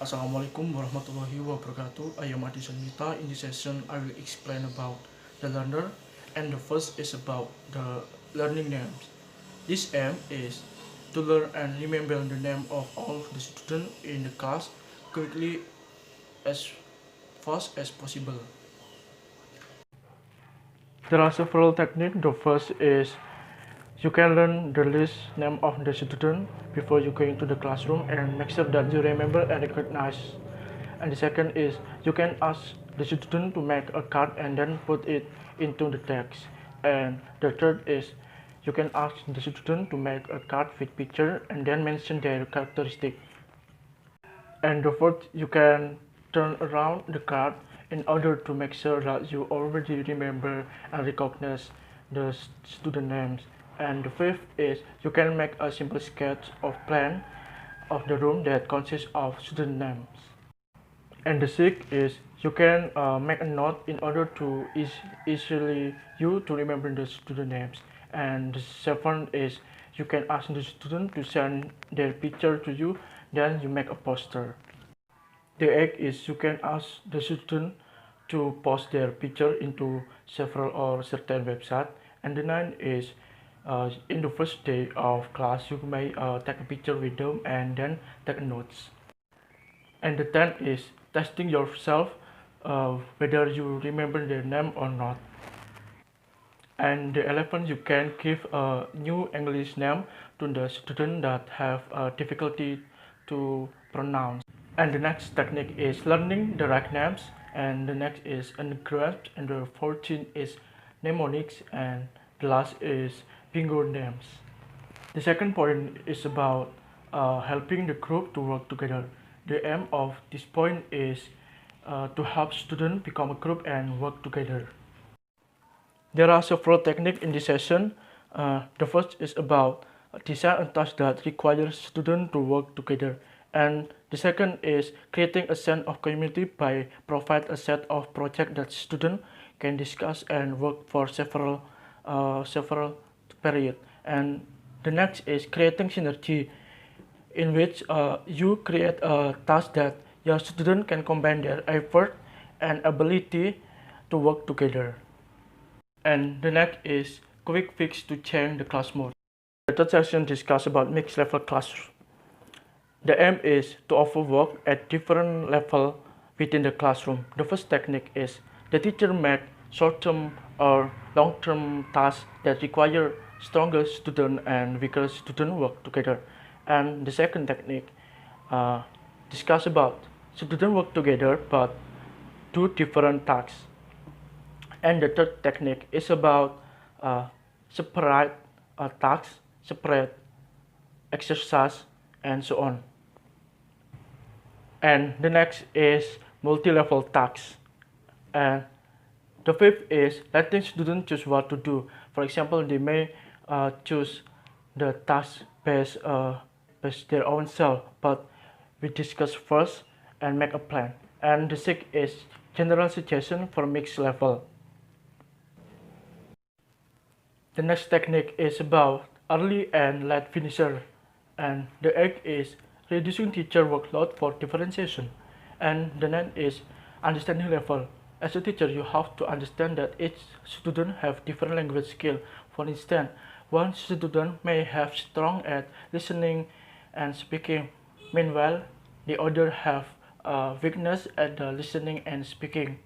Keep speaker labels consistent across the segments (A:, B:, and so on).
A: Assalamualaikum warahmatullahi wabarakatuh. I am Sasmita. In this session, I will explain about the learner, and the first is about the learning names. This aim is to learn and remember the name of all the students in the class quickly as fast as possible. There are several techniques. The first is you can learn the list name of the student before you go into the classroom and make sure that you remember and recognize. And the second is you can ask the student to make a card and then put it into the text. And the third is you can ask the student to make a card with picture and then mention their characteristic. And the fourth, you can turn around the card in order to make sure that you already remember and recognize the student names. And the fifth is you can make a simple sketch of plan of the room that consists of student names. And the sixth is you can make a note in order to easily you to remember the student names. And the seventh is you can ask the student to send their picture to you, then you make a poster. The eighth is you can ask the student to post their picture into several or certain website. And the ninth is in the first day of class you may take a picture with them and then take notes. And the tenth is testing yourself whether you remember their name or not. And the 11th, you can give a new English name to the student that have difficulty to pronounce. And the next technique is learning the right names. And the next is anagrams. And the 14th is mnemonics. And the last is bingo names. The second point is about helping the group to work together. The aim of this point is to help students become a group and work together. There are several techniques in this session. The first is about design a task that requires students to work together. And the second is creating a sense of community by provide a set of projects that students can discuss and work for several periods. And the next is creating synergy, in which you create a task that your student can combine their effort and ability to work together. And the next is quick fix to change the class mode. The third section discusses about mixed level classroom. The aim is to offer work at different levels within the classroom. The first technique is the teacher make short-term or long-term tasks that require stronger student and weaker student work together. And the second technique discuss about student work together but do different tasks. And the third technique is about separate tasks, separate exercise, and so on. And the next is multi-level tasks. And the fifth is letting students choose what to do. For example, they may choose the task based their own self, but we discuss first and make a plan. And the sixth is general suggestion for mixed level. The next technique is about early and late finisher. And the eighth is reducing teacher workload for differentiation. And the ninth is understanding level. As a teacher, you have to understand that each student have different language skill. For instance, one student may have strong at listening and speaking, meanwhile the other have weakness at the listening and speaking.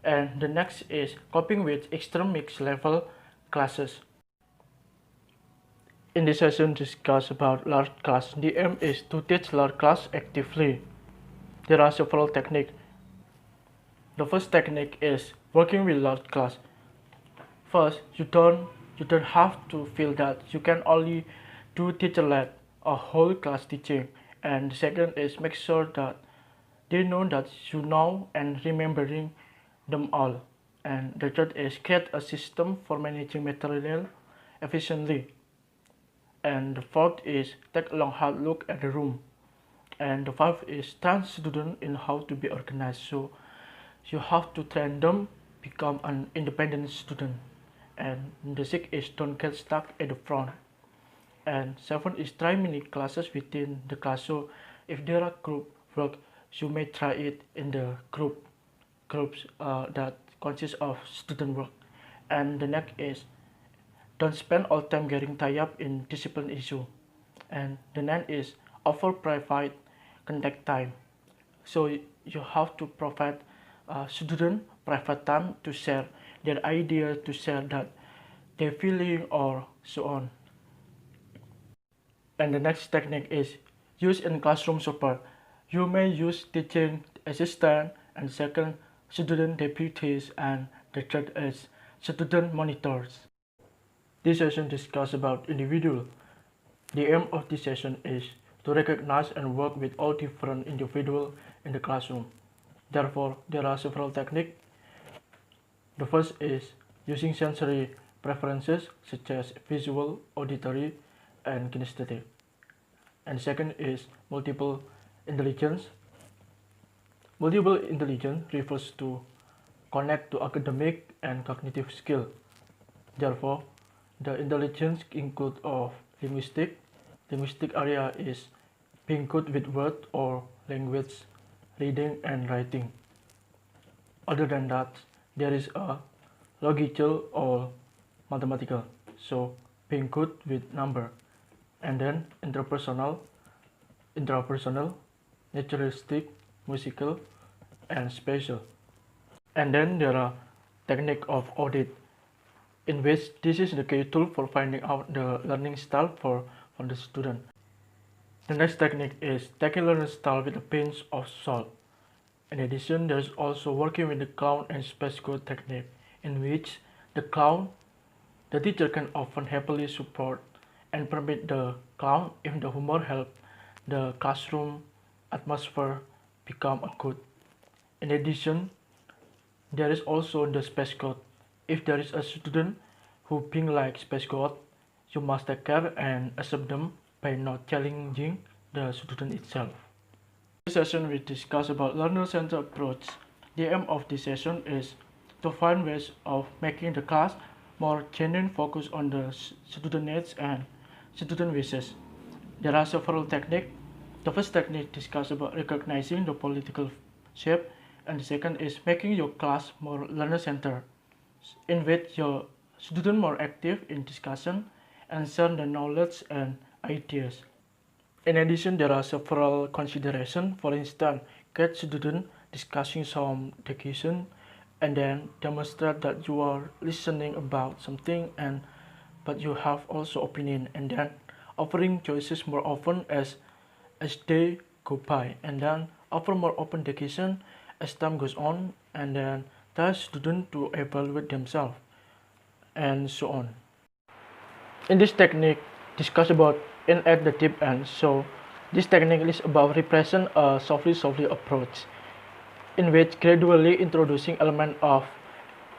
A: And the next is coping with extreme mixed level classes. In this session, discuss about large class. The aim is to teach large class actively. There are several techniques. The first technique is working with large class. First, you don't have to feel that you can only do teacher-led or whole class teaching. And the second is make sure that they know that you know and remembering them all. And the third is create a system for managing material efficiently. And the fourth is take a long hard look at the room. And the fifth is train students in how to be organized. So you have to train them become an independent student. And the sixth is don't get stuck at the front. And seven is try mini classes within the class. So if there are group work, you may try it in the groups that consist of student work. And the next is don't spend all time getting tied up in discipline issue. And the next is offer private contact time. So you have to provide student private time to share their idea, to share that their feeling or so on. And the next technique is use in classroom support. You may use teaching assistant, and second student deputies, and the third is student monitors. This session discusses about individual. The aim of this session is to recognize and work with all different individuals in the classroom. Therefore, there are several techniques. The first is using sensory preferences such as visual, auditory, and kinesthetic. And second is multiple intelligence. Multiple intelligence refers to connect to academic and cognitive skill. Therefore, the intelligence include of linguistic. Linguistic area is being good with word or language, reading and writing. Other than that, there is a logical or mathematical, so being good with number. And then interpersonal, naturalistic, musical, and spatial. And then there are technique of audit, in which this is the key tool for finding out the learning style for the student. The next technique is taking learning style with a pinch of salt. In addition, there is also working with the clown and space code technique, in which the teacher can often happily support and permit the clown if the humor helps the classroom atmosphere become good. In addition, there is also the space code. If there is a student who being like space code, you must take care and accept them by not challenging the student itself. In this session we discuss about learner-centered approach. The aim of this session is to find ways of making the class more genuine, focus on the student needs and student wishes. There are several techniques. The first technique discusses about recognizing the political shape, and the second is making your class more learner-centered, in which your students more active in discussion and share the knowledge and ideas. In addition, there are several considerations. For instance, get students discussing some decision and then demonstrate that you are listening about something but you have also opinion, and then offering choices more often as they go by, and then offer more open decision as time goes on, and then tell students to evaluate themselves, and so on. In this technique, discuss about in at the deep end. So this technique is about represent a softly approach, in which gradually introducing element of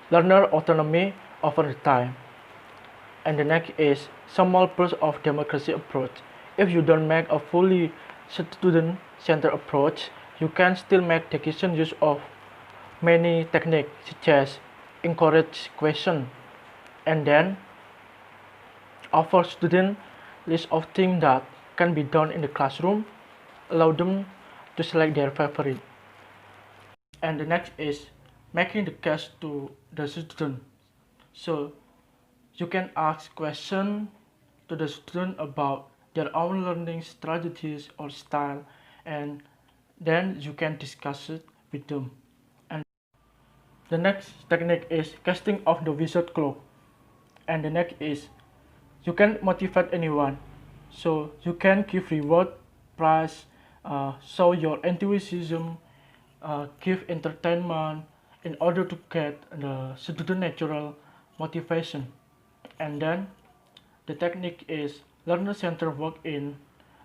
A: learner autonomy over the time. And the next is small burst of democracy approach. If you don't make a fully student-centered approach, you can still make decision use of many techniques such as encourage question, and then offer student list of things that can be done in the classroom, allow them to select their favorite. And the next is making the case to the student. So you can ask questions to the student about their own learning strategies or style, and then you can discuss it with them. And the next technique is casting of the wizard cloak. And the next is you can motivate anyone. So you can give reward, prize, show your enthusiasm, give entertainment in order to get the student natural motivation. And then the technique is learner-centered work in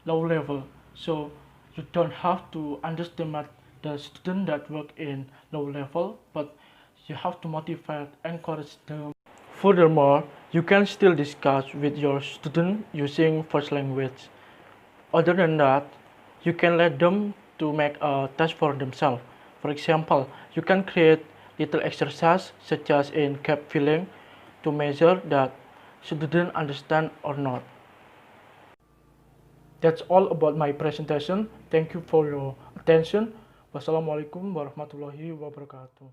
A: low level. So you don't have to underestimate the student that work in low level, but you have to motivate, encourage them. Furthermore, you can still discuss with your student using first language. Other than that, you can let them to make a test for themselves. For example, you can create little exercise such as in gap filling to measure that students understand or not. That's all about my presentation. Thank you for your attention. Wassalamualaikum warahmatullahi wabarakatuh.